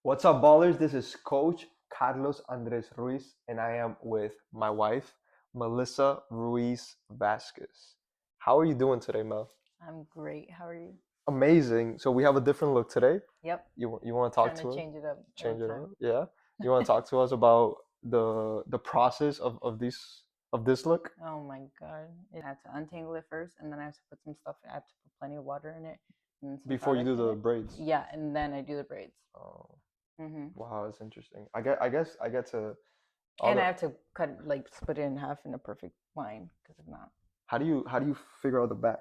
What's up, ballers? This is Coach Carlos Andres Ruiz, and I am with my wife, Melissa Ruiz Vasquez. How are you doing today, Mel? I'm great. How are you? Amazing. So we have a different look today. Yep. You want to talk Trying to to us? change it up Change every it time. up? Yeah. You want to talk to us about the process of this look? Oh my god. I have to untangle it first and then I have to put some stuff I have to put plenty of water in it and then some Before you do product in the it. braids. Yeah, and then I do the braids. Oh, hmm wow, that's interesting. I guess I get to all And I the. have to cut like split it in half in a perfect line because if not, How do you figure out the back?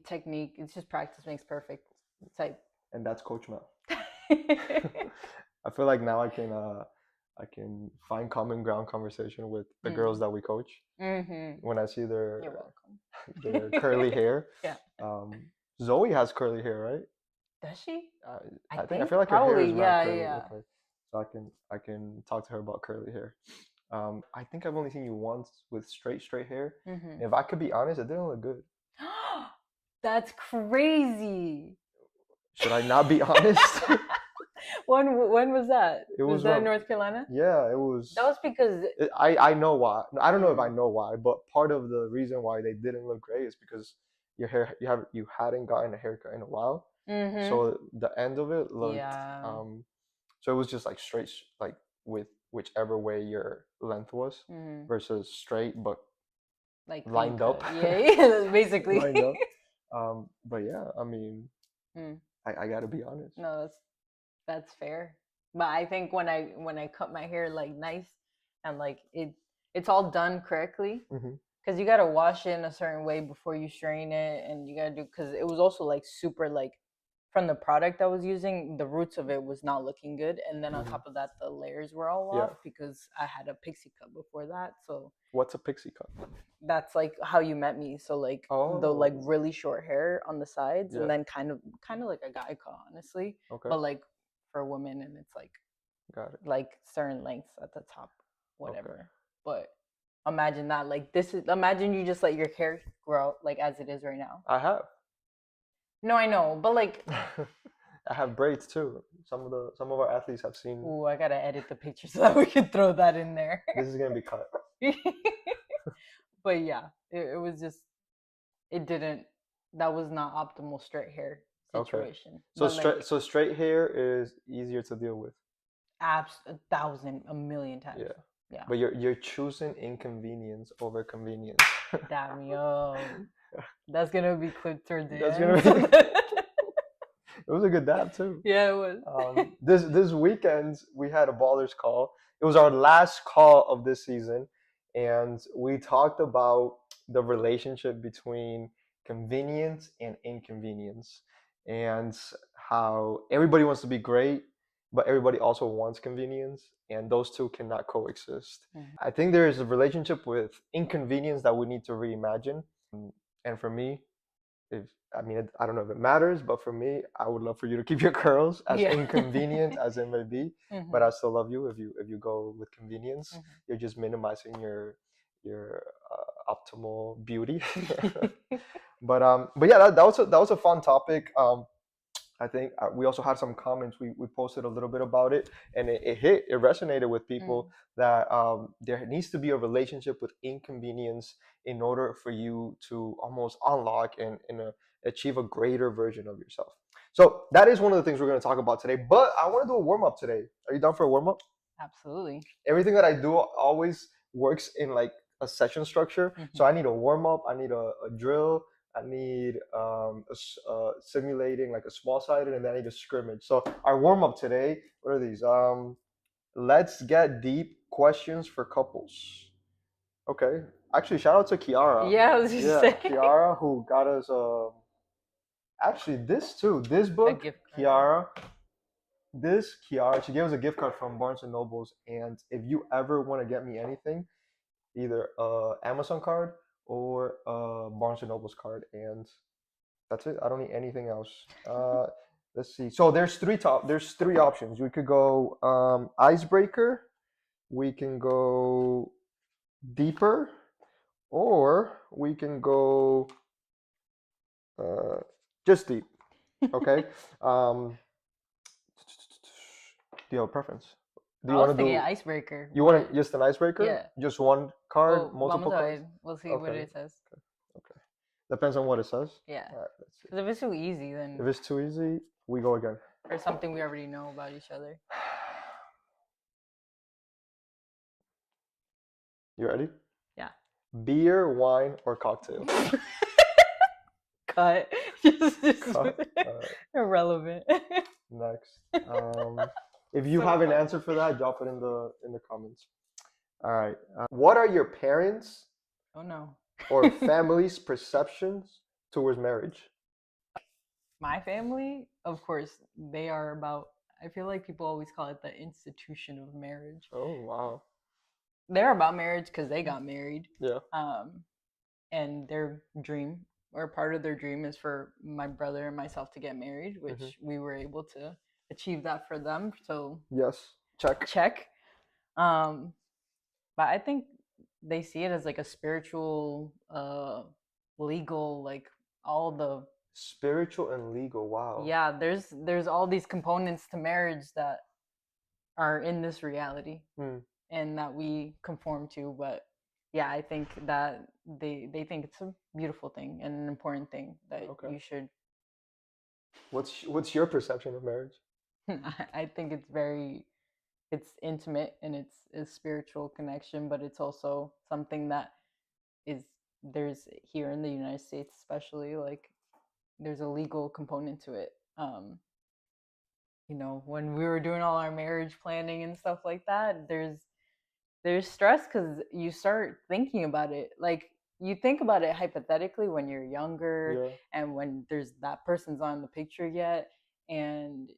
technique. It's just practice makes perfect type. And that's Coach Mel. I feel like now I can find common ground conversation with the girls that we coach when I see You're their welcome. curly hair. Yeah. Zoe has curly hair, right? Does she? I feel like her hair Probably. is mad Yeah, curly. yeah. Okay, so I can talk to her about curly hair. I think I've only seen you once with straight hair. hmm If I could be honest, it didn't look good. That's crazy. Should I not be honest? When was that? It Was was that in when, North Carolina? yeah, it was. That was because I know why. I don't know if I mm, know why, but part of the reason why they didn't look great is because you hadn't gotten a haircut in a while, mm-hmm. so the end of it looked Yeah. so it was just like straight like with whichever way your length was Mm-hmm. versus straight but Like clean lined up. cut. Yeah, yeah, basically. Lined up. But yeah, I mean, Mm. I gotta be honest. No, that's fair. But I think when I cut my hair like nice and like it's all done correctly hmm because you gotta wash it in a certain way before you strain it, and you gotta do because it was also like super like from the product I was using, the roots of it was not looking good, and then on hmm top of that, the layers were all Yeah. off because I had a pixie cut before that. So What's a pixie cut? that's like how you met me. So like the like Oh, really short hair on the sides, yeah. and then kind of like a guy cut, honestly, Okay. but like for women, and it's Got it. like certain lengths at the top, Okay. whatever. But imagine that, like imagine you just let your hair grow like as it is right now. I have. No, I know, but like, I have braids too. Some of our athletes have seen. ooh, I gotta edit the picture so that we can throw that in there. This is gonna be cut. But yeah, it was just it didn't. That was not optimal straight hair Okay. situation. So But like, straight hair is easier to deal with. abs a thousand, a million times. Yeah. Yeah. But you're choosing inconvenience over convenience. Damn, yo, that's gonna be clipped towards the That's end. gonna be. It was a good dab too. Yeah, it was. This weekend we had a ballers call. It was our last call of this season, and we talked about the relationship between convenience and inconvenience, and how everybody wants to be great, but everybody also wants convenience, and those two cannot coexist. Mhm. I think there is a relationship with inconvenience that we need to reimagine. And for me, if I mean, I don't know if it matters, but for me, I would love for you to keep your curls as Yeah. inconvenient as it may be. But Mhm. I still love you if you go with convenience. Mhm. You're just minimizing your optimal beauty. But yeah, that was a fun topic. I think we also had some comments. We posted a little bit about it, and it resonated with people Mm. that there needs to be a relationship with inconvenience in order for you to almost unlock and achieve a greater version of yourself. So that is one of the things we're going to talk about today. But I want to do a warm up today. Are you down for a warm up? Absolutely. Everything that I do always works in like a session structure. So Mhm. I need a warm up, I need a drill, I need simulating like a small sided, and then I need a scrimmage. So our warm up today, what are these? Let's get deep questions for couples. Okay. Actually, shout out to Kiara. Yeah, I was just Yeah, saying. Kiara who got us actually this too. This A book, gift card. Kiara. This Kiara, she gave us a gift card from Barnes and Nobles, and if you ever want to get me anything, either a Amazon card or a Barnes and Nobles card, and that's it. I don't need anything else. Let's see. So there's three options. We could go icebreaker, we can go deeper, or we can go uh, just deep. Okay. Um, Do you have a preference? Do you I was want to thinking do? icebreaker, You want but just an icebreaker? yeah. Just one card, Well, multiple vamos a cards? ver. We'll see what Okay. it says. Okay. Okay. Depends on what it says. Yeah. All right. Let's see. Because if it's too easy, If then it's too easy, we go again. or something we already know about each other. You ready? Yeah. Beer, wine, or cocktail? Cut. just Cut. All right. irrelevant. Next. If you So have an funny. answer for that, drop it in the comments. All right. What are your parents Oh no. or family's perceptions towards marriage? My family, of course, they are about. I feel like people always call it the institution of marriage. Oh wow. They're about marriage because they got married. Yeah. And their dream or part of their dream is for my brother and myself to get married, which we were able to achieve that for them. So Yes. Check. check. Um, but I think they see it as like a spiritual, legal, like all the Spiritual and legal. Wow. yeah. There's all these components to marriage that are in this reality Hmm. and that we conform to. But yeah, I think that they think it's a beautiful thing and an important thing that Okay. you should. What's your perception of marriage? I think it's intimate and it's a spiritual connection, but it's also something that is there's here in the United States, especially like there's a legal component to it. When we were doing all our marriage planning and stuff like that, there's stress because you start thinking about it. Like you think about it hypothetically when you're younger Yeah. and when there's that person's on the picture yet, and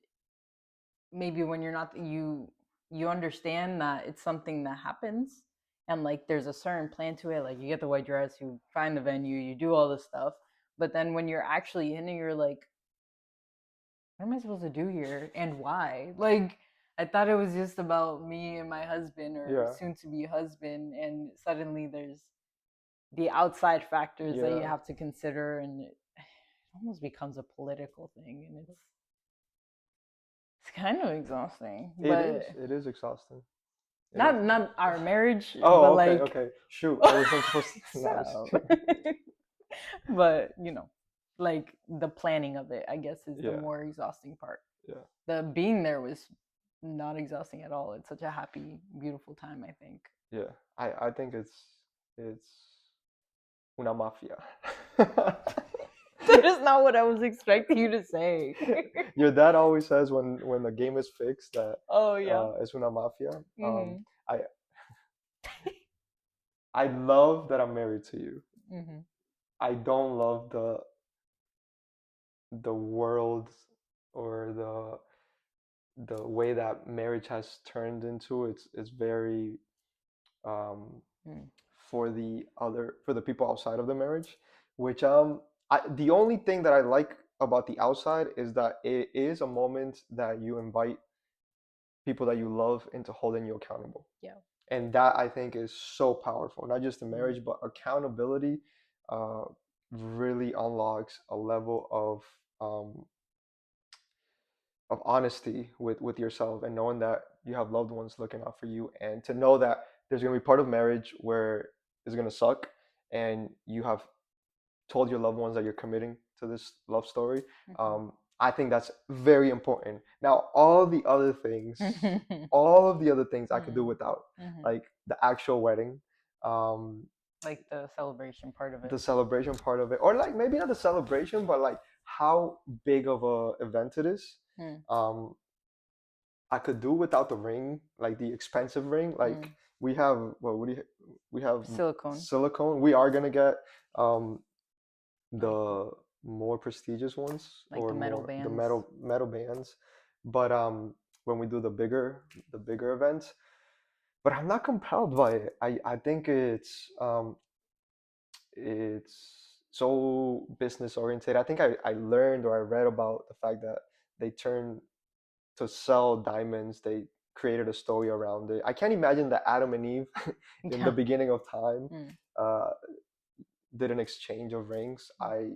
maybe when you're not, you understand that it's something that happens and like there's a certain plan to it. Like you get the white dress, you find the venue, you do all this stuff, but then when you're actually in it, you're like, what am I supposed to do here and why? Like, I thought it was just about me and my husband or Yeah. soon to be husband, and suddenly there's the outside factors that you Yeah. have to consider, and it almost becomes a political thing, and it's kind of exhausting. But It is exhausting. It not is. not our marriage, Oh, but okay, like okay. Shoot, I was not supposed to. shut Nice. up. But like the planning of it, I guess, is the Yeah. more exhausting part. Yeah. The being there was not exhausting at all. It's such a happy, beautiful time, I think. Yeah. I think it's una mafia. That is not what I was expecting you to say. Your dad always says when the game is fixed that Oh yeah. it's una mafia. Mhm. I I love that I'm married to you. Mhm. I don't love the world or the way that marriage has turned into. It's very um, Mm. for the people outside of the marriage, which the only thing that I like about the outside is that it is a moment that you invite people that you love into holding you accountable. Yeah. And that I think is so powerful, not just in Mm. marriage, but accountability uh, really unlocks a level of honesty with yourself and knowing that you have loved ones looking out for you, and to know that there's going to be part of marriage where it's going to suck, and you have told your loved ones that you're committing to this love story. Mhm. I think that's very important. Now, all of the other things I could do Mhm. without, Mhm. like the actual wedding, um, Like the celebration part of it. the celebration part of it, or like maybe not the celebration, but like how big of a event it is. Mm. Um, I could do without the ring, like the expensive ring. Like Mm. we have, well, what do you, we have Silicone. silicone. We are gonna get um, Like the more prestigious ones the or metal more the bands. metal bands. But when we do the bigger events, but I'm not compelled by it. I think it's so business oriented. I think I learned or I read about the fact that they turn to sell diamonds, they created a story around it. I can't imagine that Adam and Eve in the Yeah. beginning of time Mm. uh, did an exchange of rings. I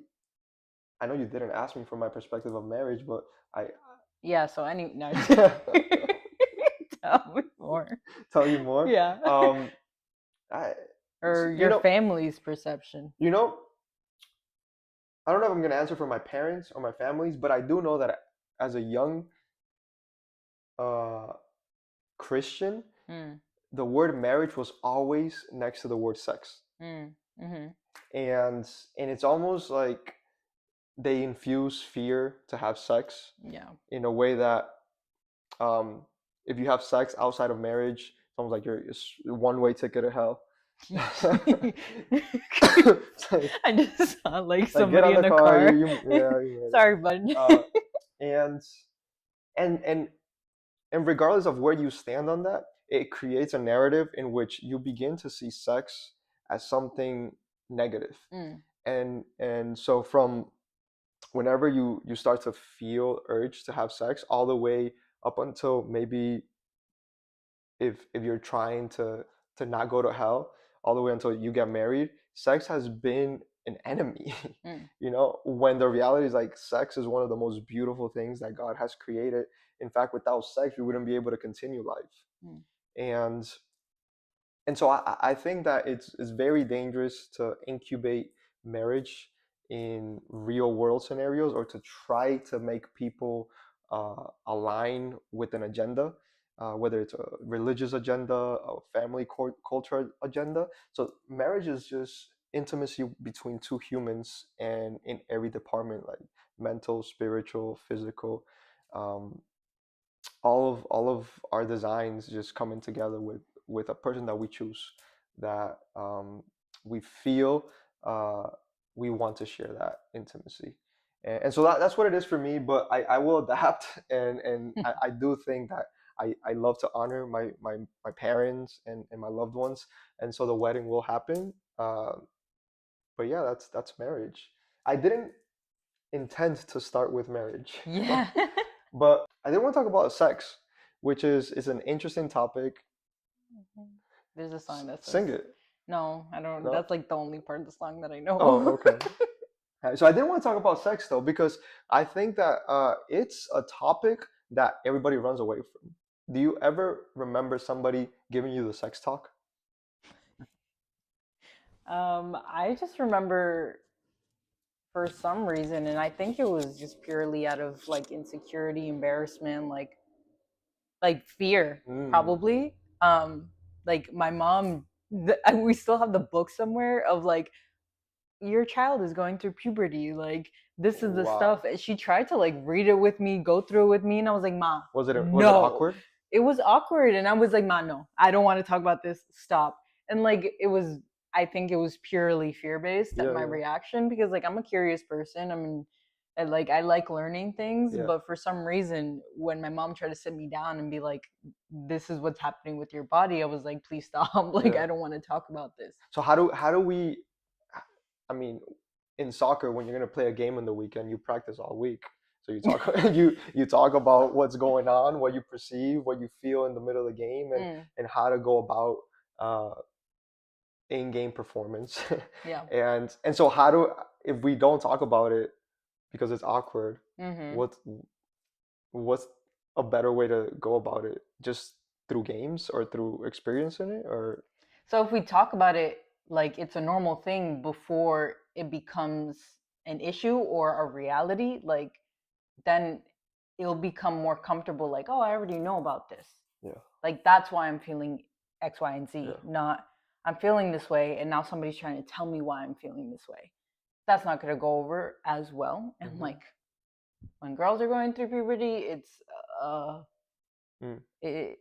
know you didn't ask me from my perspective of marriage, but I Yeah. So any no. Tell me more. Tell you more. Yeah. I, Or you your know, family's perception. you know, I don't know if I'm gonna answer for my parents or my families, but I do know that as a young uh, Christian, Mm, the word marriage was always next to the word sex, mm-hmm. and it's almost like they infuse fear to have sex Yeah. in a way that um, if you have sex outside of marriage, it's almost like it's a one-way ticket to hell. It's I just saw like like get somebody out in the the car, car. yeah, you made Sorry, bud. it. And and and and regardless of where you stand on that, it creates a narrative in which you begin to see sex as something negative. Mm, And so from whenever you start to feel urge to have sex all the way up until maybe if you're trying to not go to hell all the way until you get married, sex has been an enemy. mm, When the reality is like sex is one of the most beautiful things that God has created. In fact, without sex we wouldn't be able to continue life. mm. And and so I think that it's very dangerous to incubate marriage in real world scenarios, or to try to make people align with an agenda, whether it's a religious agenda, a family culture agenda. So marriage is just intimacy between two humans, and in every department, like mental, spiritual, physical. Um, all of our designs just coming together with a person that we choose, that we feel uh, we want to share that intimacy. And so that's what it is for me, but I will adapt. And I do think that I love to honor my parents and my loved ones, and so the wedding will happen. But yeah, that's marriage. I didn't intend to start with marriage. Yeah. But I did want to talk about sex, which is an interesting topic. There's a song that says, Sing it. no, I don't. No? That's like the only part of the song that I Oh, know. okay. So I did want to talk about sex though, because I think that it's a topic that everybody runs away from. Do you ever remember somebody giving you the sex talk? I just remember for some reason, and I think it was just purely out of like insecurity, embarrassment, like fear, Mm, probably. Like my mom, we still have the book somewhere of like your child is going through puberty. Like this is the stuff. wow. She tried to like read it with me, go through it with me, and I was like, Ma, Was it no. awkward? It was awkward, and I was like, Ma, no, I don't want to talk about this. Stop. And like it was, I think it was purely fear based at Yeah, my yeah, reaction because like I'm a curious person. I mean, I like learning things, yeah, but for some reason, when my mom tried to sit me down and be like, "This is what's happening with your body," I was like, "Please stop! Like yeah. I don't want to talk about this." So how do we? I mean, in soccer, when you're gonna play a game in the weekend, you practice all week. So you talk you talk about what's going on, what you perceive, what you feel in the middle of the game, and Mm, and how to go about uh, in-game performance. yeah. And so how do if we don't talk about it because it's awkward, Hmm. what's what's a better way to go about it? Just through games or through experiencing it, or So if we talk about it like it's a normal thing before it becomes an issue or a reality, like then it'll become more comfortable. Like, oh, I already know about this. yeah, Like that's why I'm feeling X, Y, and yeah, Z. Not I'm feeling this way, and now somebody's trying to tell me why I'm feeling this way. That's not going to go over as well. And mm-hmm, like when girls are going through puberty, uh mm.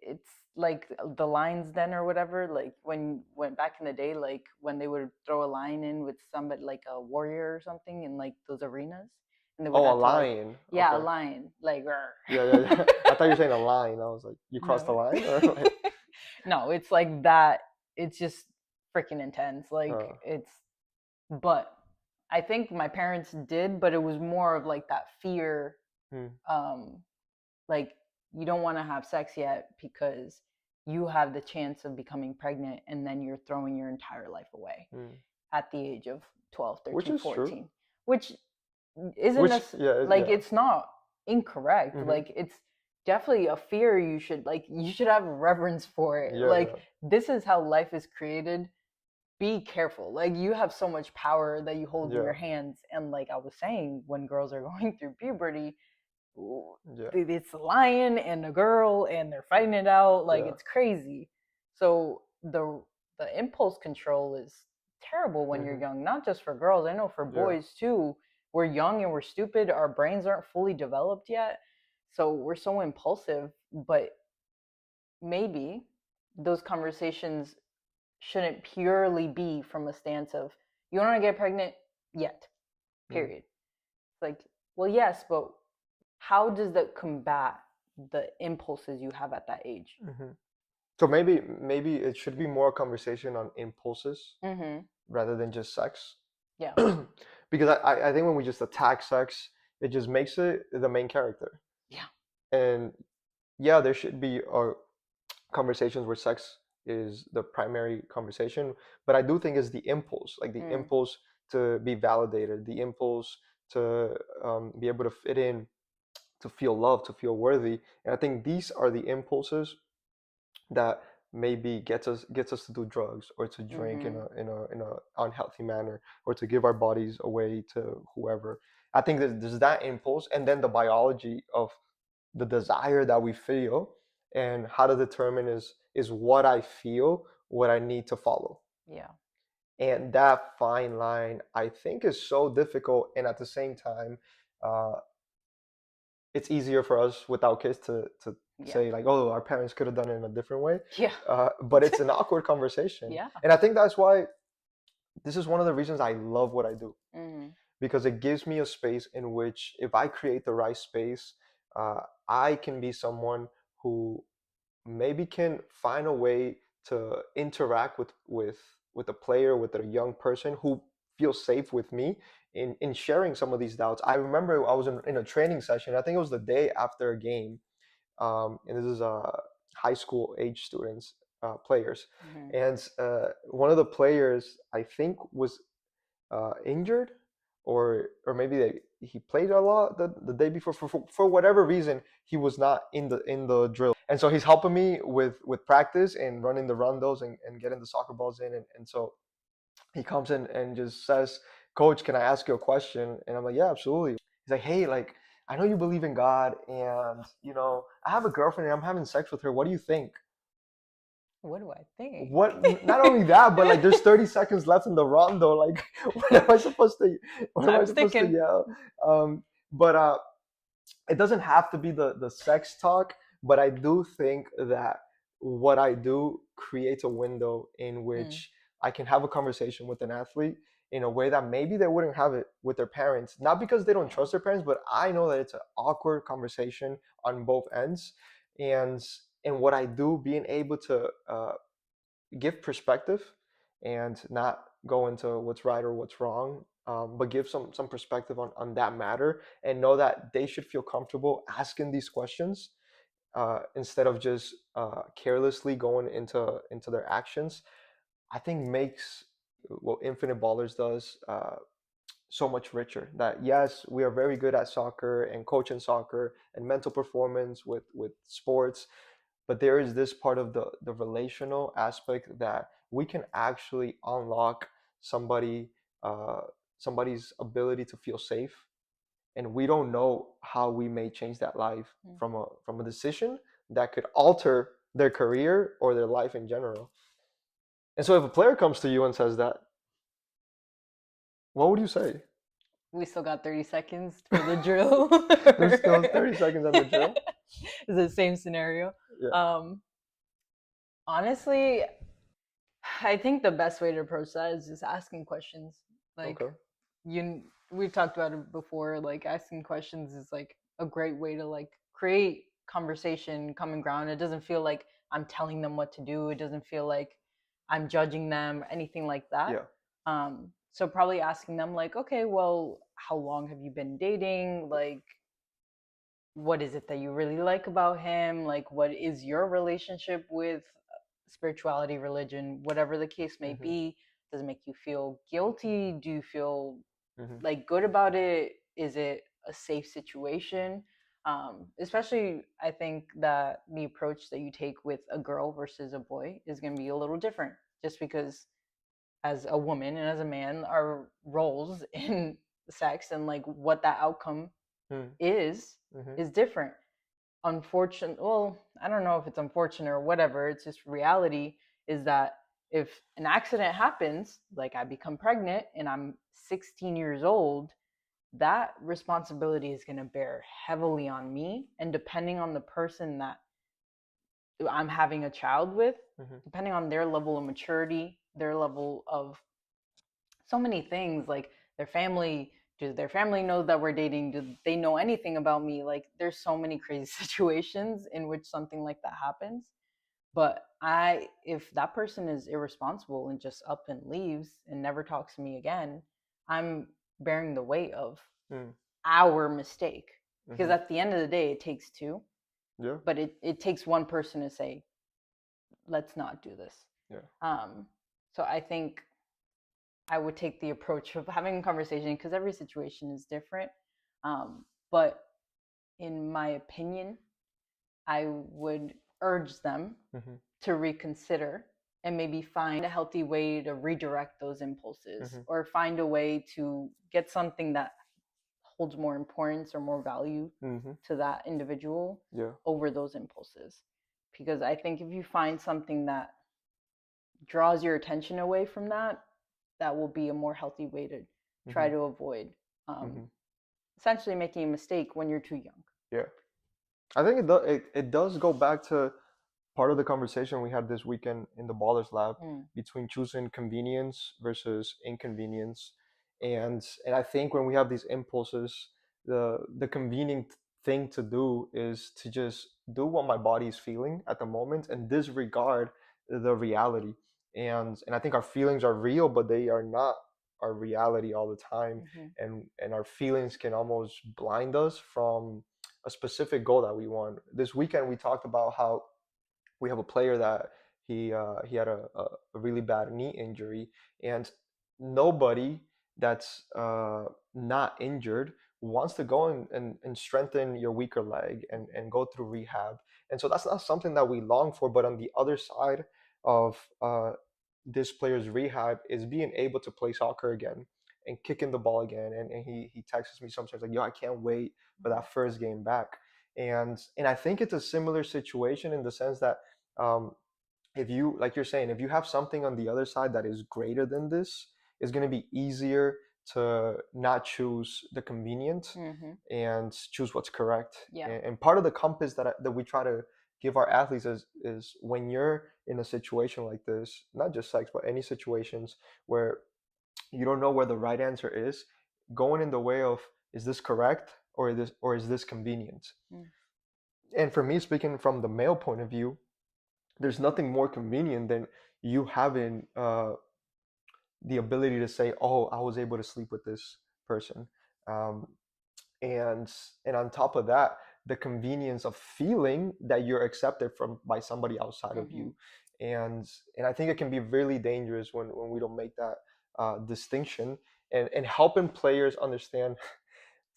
it's like the lines then or whatever, like when back in the day, like when they would throw a line in with somebody like a warrior or something in like those arenas, and they would Oh, a have to like, lion. yeah, a Okay. lion like Yeah, yeah, yeah. I thought you were saying a line. I was like, you crossed the no. line, or like, No, it's like that. It's just freaking intense, like uh, it's, but I think my parents did, but it was more of like that fear, mm, um like you don't want to have sex yet because you have the chance of becoming pregnant and then you're throwing your entire life away mm. at the age of 12, Which 13, is true. 14, which isn't Which, necessarily yeah, like yeah. it's not incorrect, Mm-hmm. like it's definitely a fear. You should have reverence for it. Yeah, Like yeah, this is how life is created. Be careful. Like you have so much power that you hold in yeah, your hands. And like I was saying, when girls are going through puberty, yeah, it's a lion and a girl and they're fighting it out. Like yeah. it's crazy. So the impulse control is terrible when you're Hmm. young, not just for girls. I know for Yeah. boys too. We're young and we're stupid. Our brains aren't fully developed yet. So we're so impulsive, but maybe those conversations shouldn't purely be from a stance of you don't want to get pregnant yet, Mm-hmm. period. It's like, well, yes, but how does that combat the impulses you have at that age? Mm-hmm. So maybe it should be more a conversation on impulses Mm-hmm. rather than just sex. Yeah. Because I think when we just attack sex, it just makes it the main character. Yeah. And yeah, there should be conversations where sex is the primary conversation, but I do think it's the impulse, like the Mm. impulse to be validated, the impulse to be able to fit in, to feel loved, to feel worthy. And I think these are the impulses that maybe gets us to do drugs or to drink in Mm-hmm. a unhealthy manner or to give our bodies away to whoever. I think there's that impulse, and then the biology of the desire that we feel, and how to determine is what I feel, what I need to follow. Yeah. And that fine line, I think, is so difficult, and at the same time, uh, it's easier for us without kids to Yeah. say like, oh, our parents could have done it in a different way. Yeah. But it's an awkward conversation, Yeah. and I think that's why this is one of the reasons I love what I do, Mm-hmm. because it gives me a space in which, if I create the right space, uh, I can be someone who maybe can find a way to interact with a player, with a young person who feels safe with me in sharing some of these doubts. I remember I was in a training session. I think it was the day after a game, and this is high school age students, players, Mm-hmm. and one of the players I think was injured, or maybe he played a lot the day before, for whatever reason he was not in the drill, and so he's helping me with practice and running the rondos and getting the soccer balls in, and so he comes in and just says, coach, can I ask you a question? And I'm like, yeah, absolutely. He's like, hey, like, I know you believe in God, and I have a girlfriend and I'm having sex with her, what do you think? What do I think? What, not only that, but like there's 30 seconds left in the rondo, like what am I supposed to what am I Time's supposed to ticking. yell? But it doesn't have to be the sex talk, but I do think that what I do creates a window in Mm. which I can have a conversation with an athlete in a way that maybe they wouldn't have it with their parents, not because they don't Yeah. trust their parents, but I know that it's an awkward conversation on both ends. And what I do, being able to give perspective and not go into what's right or what's wrong, but give some perspective on that matter, and know that they should feel comfortable asking these questions, instead of just carelessly going into their actions. I think makes what Infinite Ballers does so much richer. That yes, we are very good at soccer and coaching soccer and mental performance with sports, but there is this part of the relational aspect that we can actually unlock somebody uh, somebody's ability to feel safe, and we don't know how we may change that life Mm. from a decision that could alter their career or their life in general. And so if a player comes to you and says that, what would you say? We still got 30 seconds for the drill. There's still 30 seconds on the drill. It's the same scenario. Yeah. Um, honestly, I think the best way to approach that is just asking questions. Like Okay. we've talked about it before. Like asking questions is like a great way to like create conversation, common ground. It doesn't feel like I'm telling them what to do. It doesn't feel like I'm judging them, anything like that. Yeah. So probably asking them like, okay, well, how long have you been dating? Like, what is it that you really like about him? Like, what is your relationship with spirituality, religion, whatever the case may Hmm. be? Does it make you feel guilty? Do you feel Hmm. like good about it? Is it a safe situation? Especially, I think that the approach that you take with a girl versus a boy is going to be a little different, just because as a woman and as a man, our roles in sex and like what that outcome Mm, is mm-hmm, is different. Unfortunate, well, I don't know if it's unfortunate or whatever, it's just reality is that if an accident happens, like I become pregnant and I'm 16 years old, that responsibility is going to bear heavily on me. And depending on the person that I'm having a child with, mm-hmm, depending on their level of maturity, their level of so many things, like their family, do their family know that we're dating, do they know anything about me? Like there's so many crazy situations in which something like that happens. But I if that person is irresponsible and just up and leaves and never talks to me again, I'm bearing the weight of mm, our mistake. Because mm-hmm. at the end of the day it takes two, Yeah, but it takes one person to say, let's not do this. yeah. um so I think I would take the approach of having a conversation, because every situation is different. But in my opinion, I would urge them Mm-hmm, to reconsider and maybe find a healthy way to redirect those impulses, mm-hmm, or find a way to get something that holds more importance or more value mm-hmm. to that individual Yeah. over those impulses. Because I think if you find something that draws your attention away from that, that will be a more healthy way to try Mm-hmm, to avoid um, mm-hmm. essentially making a mistake when you're too young. Yeah. I think it does go back to part of the conversation we had this weekend in the Ballers Lab Mm. between choosing convenience versus inconvenience. And I think when we have these impulses, the convenient thing to do is to just do what my body is feeling at the moment and disregard the reality. And I think our feelings are real, but they are not our reality all the time. Mm-hmm. And our feelings can almost blind us from a specific goal that we want. This weekend we talked about how we have a player that he had a really bad knee injury, and nobody that's not injured wants to go and strengthen your weaker leg and go through rehab. And so that's not something that we long for. But on the other side of this player's rehab is being able to play soccer again and kicking the ball again. And he texts me sometimes like, yo, I can't wait for that first game back. And I think it's a similar situation in the sense that um, if you, like you're saying, if you have something on the other side that is greater than this, it's going to be easier to not choose the convenient Mm-hmm. and choose what's correct. Yeah. And part of the compass that we try to give our athletes is when you're in a situation like this, not just sex, but any situations where you don't know where the right answer is, going in the way of, is this correct, or is this convenient? Mm. And for me, speaking from the male point of view, there's nothing more convenient than you having the ability to say, "Oh, I was able to sleep with this person," um, and on top of that, the convenience of feeling that you're accepted from by somebody outside of Mm-hmm. you, and I think it can be really dangerous when we don't make that distinction and helping players understand.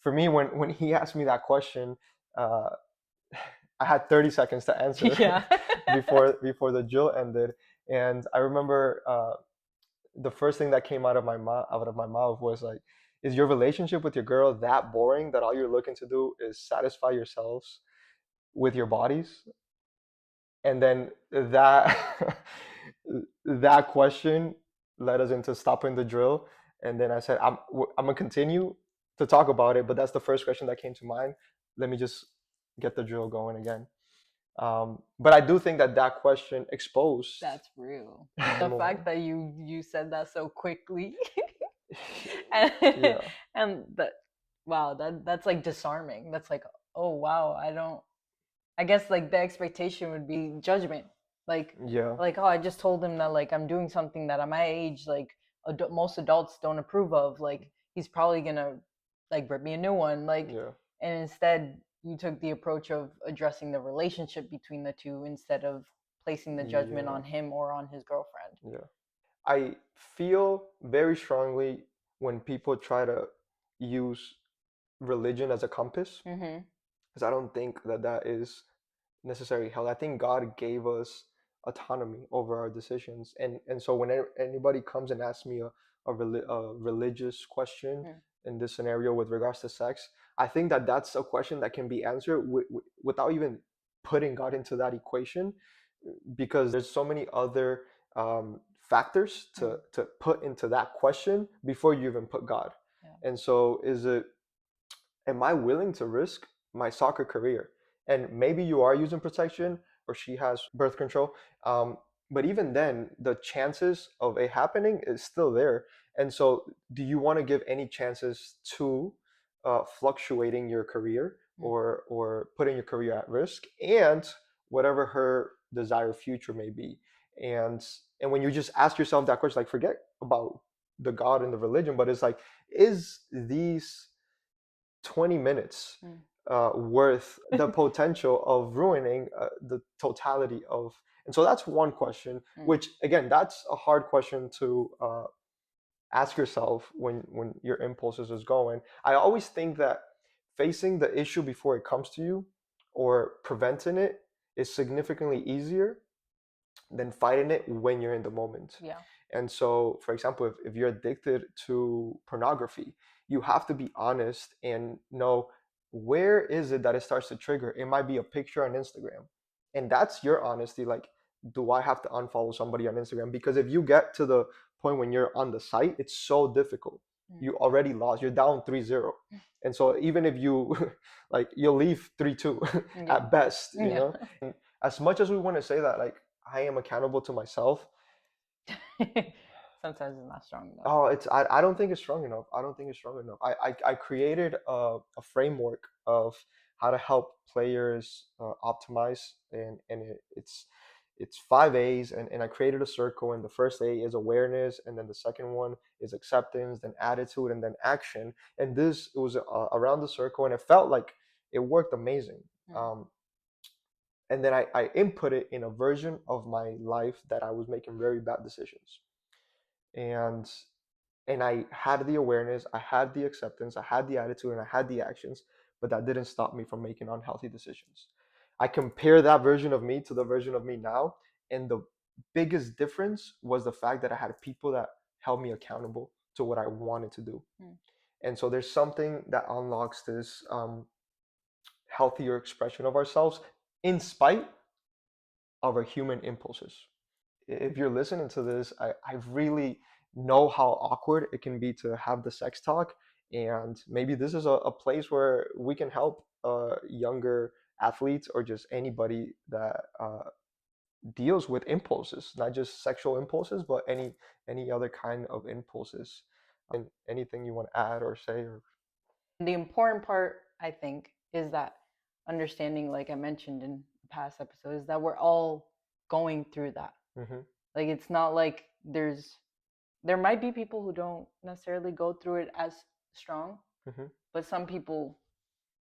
For me, when he asked me that question, uh, I had 30 seconds to answer Yeah. before the drill ended, and I remember the first thing that came out of my mouth was like, "Is your relationship with your girl that boring that all you're looking to do is satisfy yourselves with your bodies?" And then that that question led us into stopping the drill, and then I said, "I'm gonna continue to talk about it, but that's the first question that came to mind. Let me just get the drill going again." But I do think that that question exposed That's real. The fact more. that you said that so quickly, and Yeah, and that, wow, that's like disarming. That's like, oh wow, I don't, I guess like the expectation would be judgment. Like yeah, like oh, I just told him that like I'm doing something that at my age like most adults don't approve of. Like he's probably gonna like rip me a new one. Like, yeah, and instead you took the approach of addressing the relationship between the two instead of placing the judgment yeah, on him or on his girlfriend. yeah. I feel very strongly when people try to use religion as a compass. Mm-hmm. because I don't think that that is necessarily held. I think God gave us autonomy over our decisions, and so when anybody comes and asks me a religious question Mm, in this scenario with regards to sex, I think that that's a question that can be answered without even putting God into that equation, because there's so many other factors mm, to put into that question before you even put God. yeah. And so, am I willing to risk my soccer career? And maybe you are using protection or she has birth control. But even then, the chances of it happening is still there. And so, do you want to give any chances to fluctuating your career Mm. or putting your career at risk and whatever her desired future may be? And when you just ask yourself that question, like forget about the God and the religion, but it's like, is these 20 minutes Mm. worth the potential of ruining the totality of. And so that's one question, Mm. which again, that's a hard question to ask yourself when your impulses is going. I always think that facing the issue before it comes to you or preventing it is significantly easier than fighting it when you're in the moment. Yeah. And so, for example, if you're addicted to pornography, you have to be honest and know where is it that it starts to trigger. It might be a picture on Instagram. And that's your honesty. Like, do I have to unfollow somebody on Instagram? Because if you get to the point when you're on the site, it's so difficult. Mm. You already lost. You're down 3-0. And so even if you like you'll leave 3-2 Yeah. at best, Yeah. And as much as we want to say that like I am accountable to myself. Sometimes it's not strong enough. Oh, I don't think it's strong enough. I don't think it's strong enough. I created a framework of how to help players optimize, and it's 5 A's, and I created a circle, and the first A is awareness, and then the second one is acceptance, then attitude, and then action. And this it was around the circle, and it felt like it worked amazing. Mm. Um, and then I input it in a version of my life that I was making very bad decisions, and I had the awareness, I had the acceptance, I had the attitude, and I had the actions, but that didn't stop me from making unhealthy decisions. I compare that version of me to the version of me now, and the biggest difference was the fact that I had people that held me accountable to what I wanted to do. Mm. And so there's something that unlocks this healthier expression of ourselves in spite of our human impulses. If you're listening to this, I really know how awkward it can be to have the sex talk. And maybe this is a place where we can help younger athletes or just anybody that deals with impulses, not just sexual impulses, but any other kind of impulses. And anything you want to add or say or. The important part, I think, is that understanding, like I mentioned in the past episode, is that we're all going through that. Mm-hmm, Like it's not like there might be people who don't necessarily go through it as strong, mm-hmm, but some people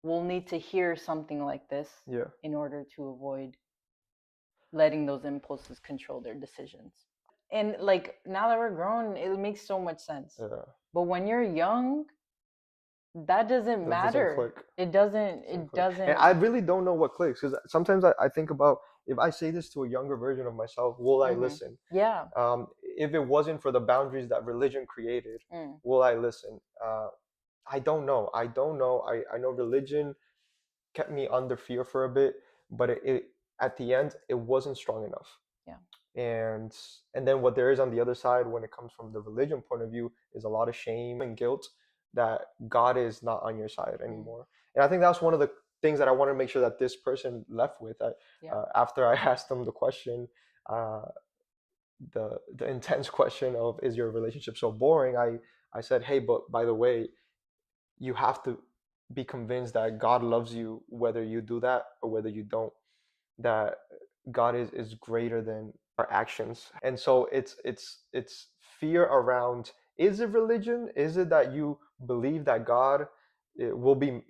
will need to hear something like this yeah. in order to avoid letting those impulses control their decisions. And like now that we're grown, it makes so much sense. Yeah. But when you're young, that doesn't That doesn't matter. click. It doesn't Doesn't it click. And doesn't I really don't know what clicks because sometimes I think about if I say this to a younger version of myself, will I Mhm. listen? Yeah. If it wasn't for the boundaries that religion created, Mm. will I listen? I don't know. I don't know. I know religion kept me under fear for a bit, but it at the end it wasn't strong enough. Yeah. and and then what there is on the other side when it comes from the religion point of view is a lot of shame and guilt that God is not on your side Mm. anymore. And I think that's one of the things that I want to make sure that this person left with. Yeah. After I asked them the question, uh, the intense question of is your relationship so boring, I said, hey, but by the way, you have to be convinced that God loves you whether you do that or whether you don't, that God is greater than our actions. And so it's fear around, is it religion? Is it that you believe that God will be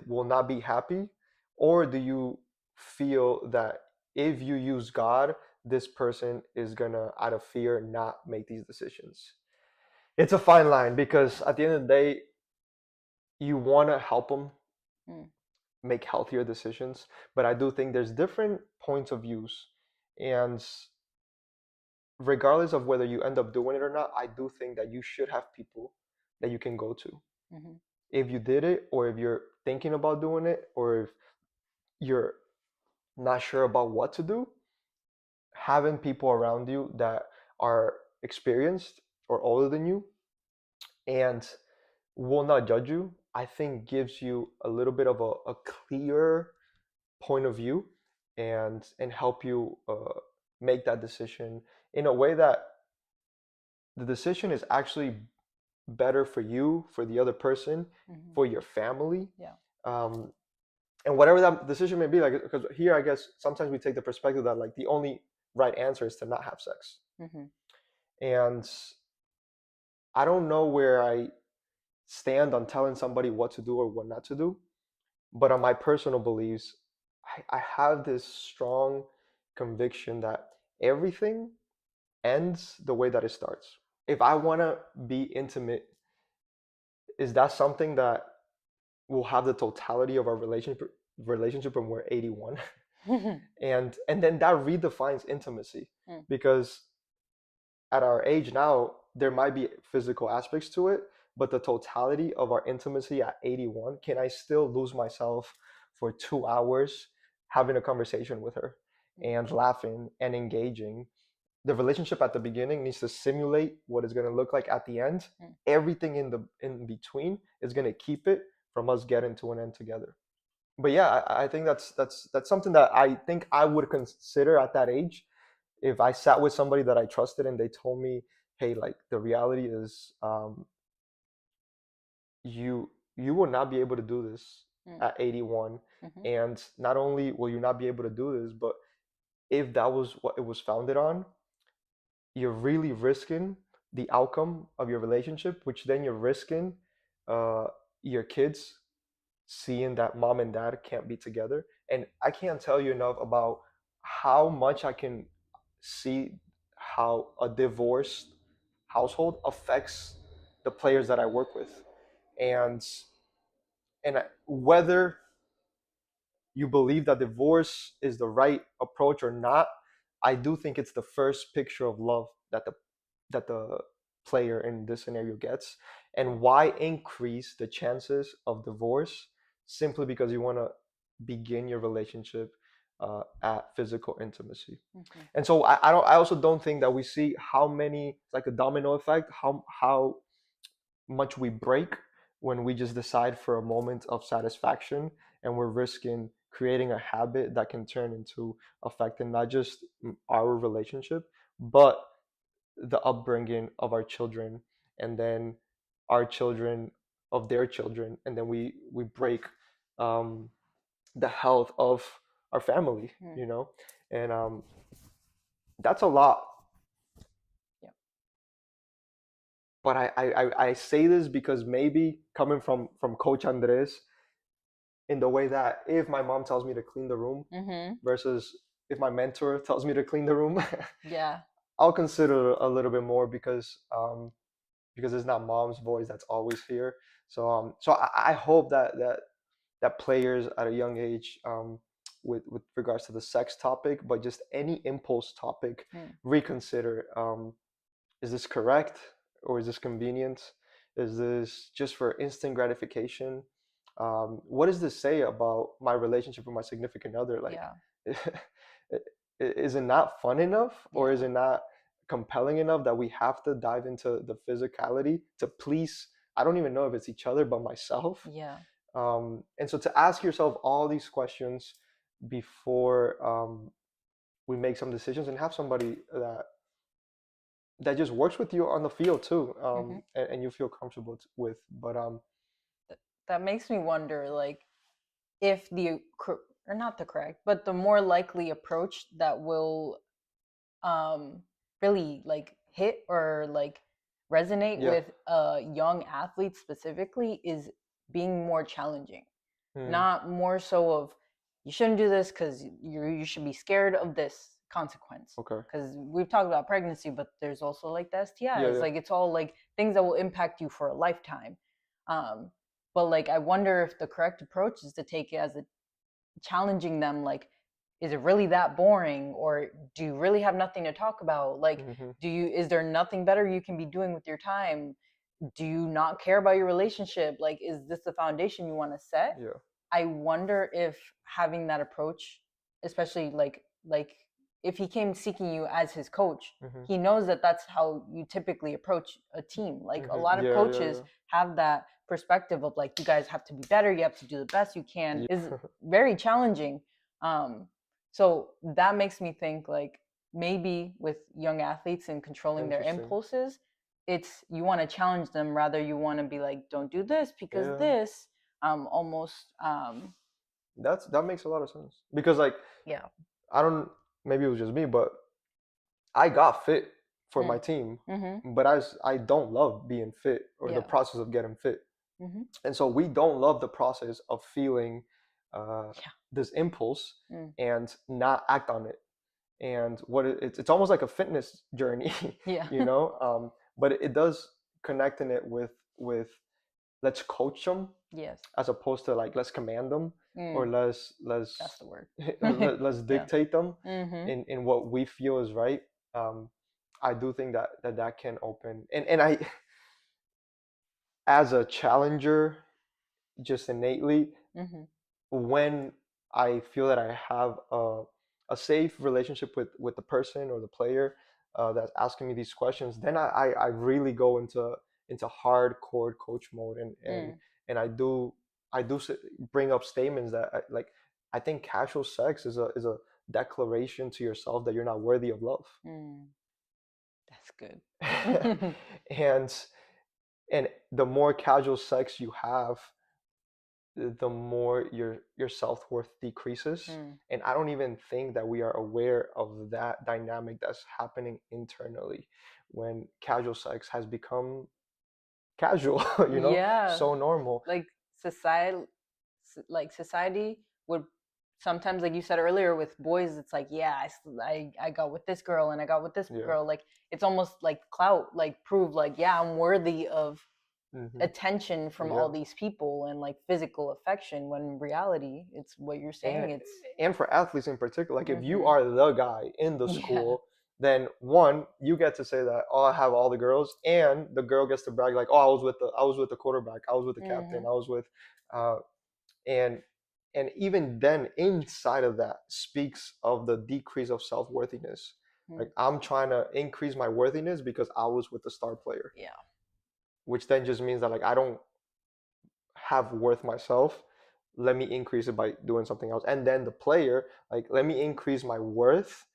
will not be happy? Or do you feel that if you use God, this person is gonna out of fear not make these decisions? It's a fine line because Yeah. at the end of the day, you want to help them Mm. make healthier decisions. But I do think there's different points of views, and regardless of whether you end up doing it or not, I do think that you should have people that you can go to Hmm. if you did it, or if you're thinking about doing it, or if you're not sure about what to do. Having people around you that are experienced or older than you and will not judge you, I think gives you a little bit of a clear point of view, and help you make that decision in a way that the decision is actually better for you, for the other person, Hmm. for your family, Yeah. um, and whatever that decision may be. Like, because here, I guess sometimes we take the perspective that like the only right answer is to not have sex, Hmm. and I don't know where I stand on telling somebody what to do or what not to do. But on my personal beliefs, I have this strong conviction that everything ends the way that it starts. If I want to be intimate, is that something that will have the totality of our relationship when we're 81? And then that redefines intimacy, Mm. because at our age now, there might be physical aspects to it, but the totality of our intimacy at 81, can I still lose myself for 2 hours having a conversation with her and laughing and engaging? The relationship at the beginning needs to simulate what it's going to look like at the end. Mm. Everything in between is going to keep it from us getting to an end together. But yeah, I think that's something that I think I would consider at that age if I sat with somebody that I trusted and they told me, hey, like the reality is, you will not be able to do this Mm. at 81, Mhm. and not only will you not be able to do this, but if that was what it was founded on, you're really risking the outcome of your relationship, which then you're risking uh, your kids seeing that mom and dad can't be together. And I can't tell you enough about how much I can see how a divorced household affects the players that I work with. And whether you believe that divorce is the right approach or not, I do think it's the first picture of love that the player in this scenario gets. And Mm. why increase the chances of divorce simply because you want to begin your relationship at physical intimacy? Mhm. And so I also don't think that we see how many, it's like a domino effect, how much we break when we just decide for a moment of satisfaction, and we're risking creating a habit that can turn into affecting not just our relationship, but the upbringing of our children, and then our children of their children, and then we break um, the health of our family, Mm. you know. And that's a lot. Yeah. But I say this because maybe coming from Coach Andres, in the way that if my mom tells me to clean the room Mhm. versus if my mentor tells me to clean the room, Yeah. I'll consider a little bit more, because it's not mom's voice that's always here. So I hope that players at a young age, with regards to the sex topic, but just any impulse topic, Mm. reconsider. Is this correct, or is this convenient? Is this just for instant gratification? What does this say about my relationship with my significant other? Like, Yeah. is it not fun enough, or is Yeah. it not compelling enough that we have to dive into the physicality to please? I don't even know if it's each other but myself. Yeah. And so to ask yourself all these questions before we make some decisions, and have somebody that just works with you on the field too, Mhm. and you feel comfortable with. But That makes me wonder, like, if or not the correct, but the more likely approach that will um really like hit or like resonate yeah. with young athletes specifically is being more challenging, Hmm. not more so of you shouldn't do this because you should be scared of this consequence, Okay. because we've talked about pregnancy, but there's also like the Yeah, STIs, yeah. like it's all like things that will impact you for a lifetime. um but like I wonder if the correct approach is to take it as a challenging them, like, is it really that boring, or do you really have nothing to talk about? Like, Hmm. do you is there nothing better you can be doing with your time? Do you not care about your relationship? Like, is this the foundation you want to set? Yeah. I wonder if having that approach, especially like if he came seeking you as his coach, Hmm. he knows that that's how you typically approach a team. Like, a Hmm. lot of Yeah, yeah, coaches yeah. have that perspective of, like, you guys have to be better, you have to do the best you can, is Yeah. very challenging. um so that makes me think, like, maybe with young athletes and controlling their Interesting. impulses, it's, you want to challenge them, rather you want to be like, don't do this because Yeah. this, almost, That makes a lot of sense because like yeah. I don't, maybe it was just me, but I got fit for my Mm. team, Mhm. but I don't love being fit or the Yeah. process of getting fit. Mhm. And so we don't love the process of feeling uh, Yeah. this impulse Mm. and not act on it. And it's almost like a fitness journey, Yeah. you know. But it does connect in it with let's coach them Yes. as opposed to like let's command them or Mm. That's let's the word. let's Yeah. dictate them Mhm. in what we feel is right. Um, I do think that can open and I as a challenger just innately Mhm. when I feel that I have a safe relationship with the person or the player that's asking me these questions, then I really go into hardcore coach mode Mm. and I do bring up statements that like I think casual sex is a declaration to yourself that you're not worthy of love. Mm. That's good. and and the more casual sex you have, the more your self-worth decreases, Mm. and I don't even think that we are aware of that dynamic that's happening internally when casual sex has become casual, Yeah. so normal. Like, society, society would sometimes, like you said earlier, with boys, it's like, yeah, I got with this girl and I got with this Yeah. girl, like, it's almost like clout, like, prove, like, yeah, I'm worthy of Hmm. attention from all Yeah. these people and, like, physical affection, when in reality it's what you're and saying, it's. and for athletes in particular, like if you Mhm. are the guy in the Yeah. school, then one, you get to say that, oh, I have all the girls, and the girl gets to brag like, oh, I was with the quarterback, I was with the captain, Mhm. I was with uh and and even then inside of that speaks of the decrease of self-worthiness. Like Mm. I'm trying to increase my worthiness because I was with the star player, Yeah. which then just means that like I don't have worth myself. Let me increase it by doing something else. And then the player, like, let me increase my worth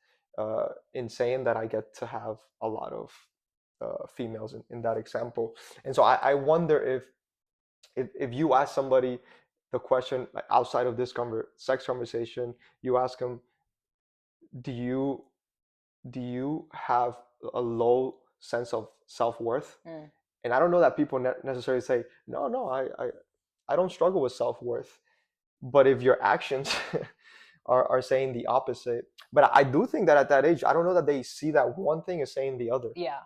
in saying that I get to have a lot of females in that example. And so I wonder if you ask somebody the question like, outside of this sex conversation, you ask them, do you have a low sense of self-worth? Mm. And I don't know that people necessarily say, no, no, I don't struggle with self-worth. But if your actions are saying the opposite, but I do think that at that age, I don't know that they see that one thing as saying the other, Yeah.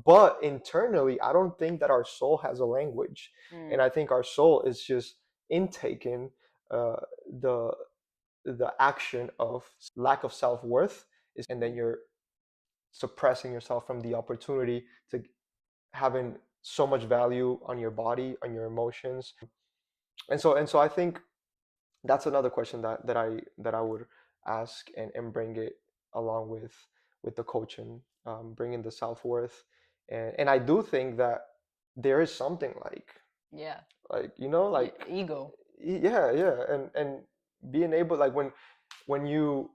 but internally, I don't think that our soul has a language. And Mm. I think our soul is just intaking uh, the the action of lack of self-worth and then Mm. you're suppressing yourself from the opportunity to having so much value on your body, on your emotions. And so I think that's another question that I would ask and bring it along with the coaching, bringing the self-worth. And I do think that there is something Yeah. like Yeah. like Ego. yeah, yeah, and being able like when you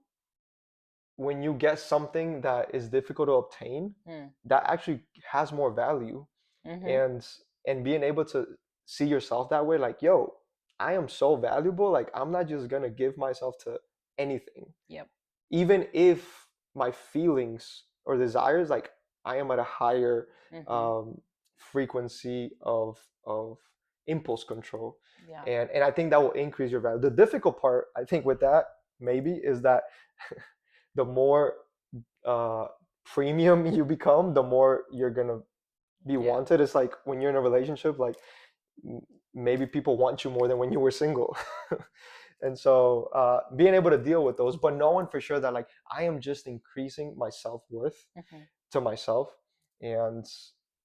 when you get something that is difficult to obtain, Mm. that actually has more value. Mhm. And being able to see yourself that way, like, yo, I am so valuable, like I'm not just gonna give myself to anything, Yep. even if my feelings or desires, like I am at a higher Mhm. um, frequency of impulse control. Yeah. And I think that will increase your value. The difficult part, I think, with that maybe is that the more uh, premium you become, the more you're gonna be Yeah. wanted. It's like when you're in a relationship, like maybe people want you more than when you were single. And so being able to deal with those, but knowing for sure that like I am just increasing my self-worth Mhm. to myself. and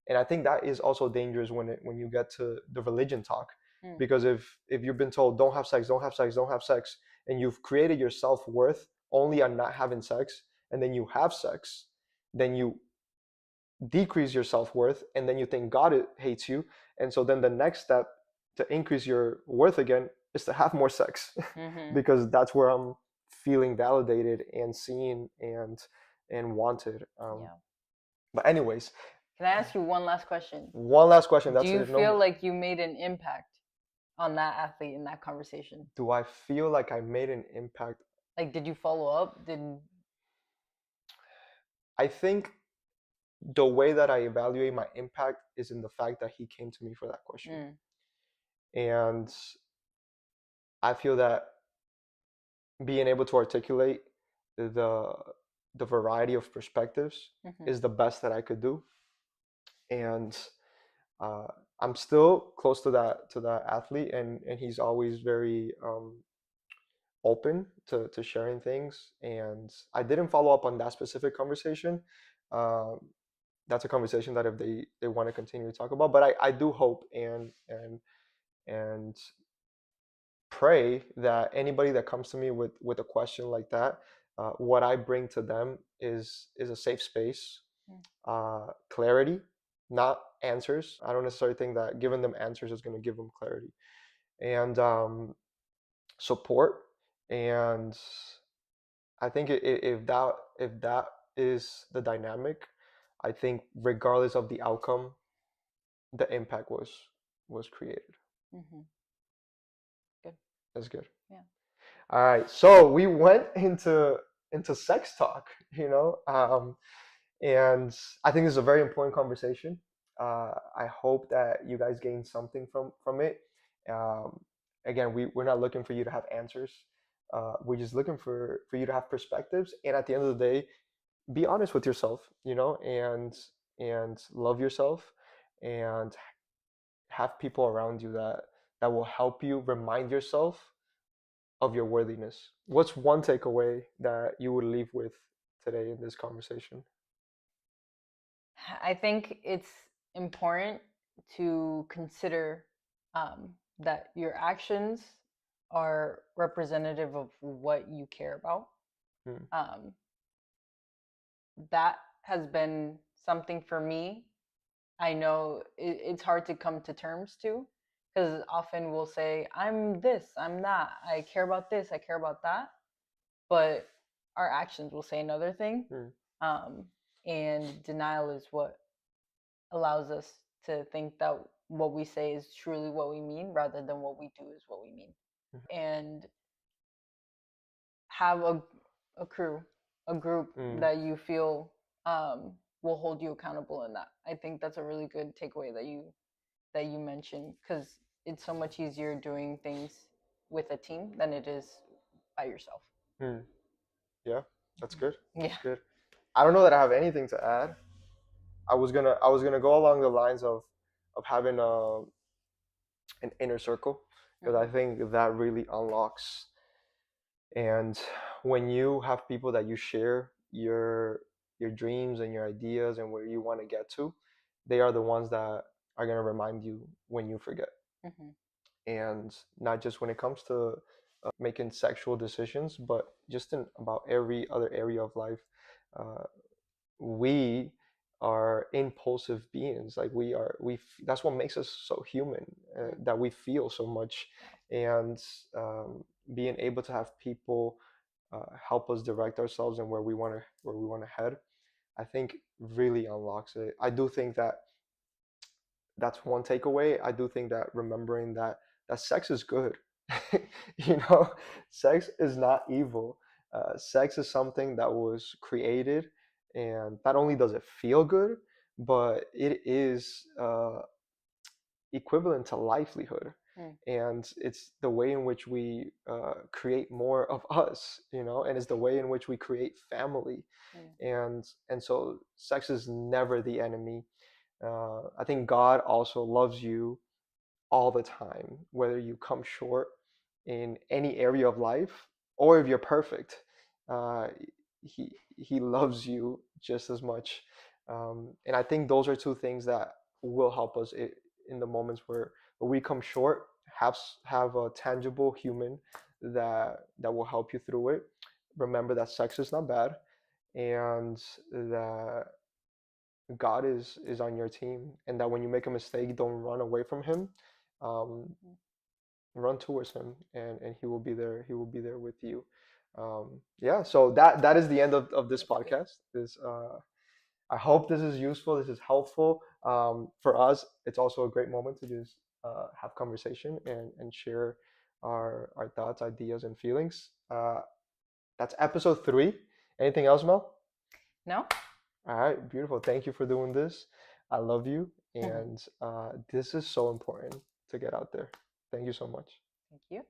and I think that is also dangerous when you get to the religion talk, Mm. because if you've been told don't have sex, don't have sex, don't have sex, and you've created your self-worth only on not having sex, and then you have sex, then you decrease your self-worth, and then you think God hates you. And so then the next step to increase your worth again is to have more sex Mhm. because that's where I'm feeling validated and seen and wanted. Yeah. But anyways, Can I ask you one last question? one last question. Do That's you it. feel No, like you made an impact on that athlete in that conversation? do I feel like I made an impact? Like, did you follow up? Did I think the way that I evaluate my impact is in the fact that he came to me for that question. mm, And I feel that being able to articulate the the variety of perspectives mhm, is the best that I could do. And uh, I'm still close to that athlete, and he's always very open to sharing things. And I didn't follow up on that specific conversation. Um, that's a conversation that if they want to continue to talk about, but I do hope and pray that anybody that comes to me with a question like that, what I bring to them is a safe space, mm, clarity, not answers. I don't necessarily think that giving them answers is going to give them clarity, and support. And I think if that is the dynamic, I think regardless of the outcome, the impact was created. mhm. Good. That's good. Yeah. All right, so we went into sex talk, and I think this is a very important conversation. I hope that you guys gain something from it. Um, Again, we're not looking for you to have answers. We're just looking for you to have perspectives, and at the end of the day, be honest with yourself, and love yourself, and have people around you that will help you remind yourself of your worthiness. What's one takeaway that you would leave with today in this conversation? I think it's important to consider that your actions are representative of what you care about. Hmm. Um, that has been something for me. I know it's hard to come to terms to because often we'll say, I'm this, I'm that, I care about this, I care about that. But our actions will say another thing. Hmm. Um, and denial is what allows us to think that what we say is truly what we mean rather than what we do is what we mean. And have a crew, a group Hmm. that you feel will hold you accountable in that. I think that's a really good takeaway that you mentioned because it's so much easier doing things with a team than it is by yourself. Hmm. Yeah, that's good. Yeah. That's good. I don't know that I have anything to add. I was gonna go along the lines of having an inner circle, because I Mm-hmm. think that really unlocks. And when you have people that you share your dreams and your ideas and where you want to get to, they are the ones that are going to remind you when you forget. Mm-hmm. And not just when it comes to making sexual decisions, but just in about every other area of life. Uh, we are impulsive beings. Like that's what makes us so human, Mm-hmm. that we feel so much. Yeah. And being able to have people help us direct ourselves and where we want to head, I think really unlocks it. I do think that that's one takeaway. I do think that remembering that sex is good. you know, sex is not evil. Sex is something that was created, and not only does it feel good, but it is equivalent to livelihood. Mm-hmm. And it's the way in which we create more of us, and it's the way in which we create family. And so sex is never the enemy. I think God also loves you all the time, whether you come short in any area of life, or if you're perfect, uh, he loves you just as much. And I think those are two things that will help us in the moments where we come short. Have a tangible human that will help you through it. Remember that sex is not bad, and that God is on your team, and that when you make a mistake, don't run away from Him. Um, Run towards Him, and He will be there. He will be there with you. Yeah. So that is the end of this That's great. podcast. This I hope this is useful. This is helpful. For us, it's also a great moment to just have conversation and share our thoughts, ideas, and feelings. That's episode 3. Anything else, Mel? No? All right, beautiful. Thank you for doing this. I love you, Thank and this is so important to get out there. Thank you so much. you.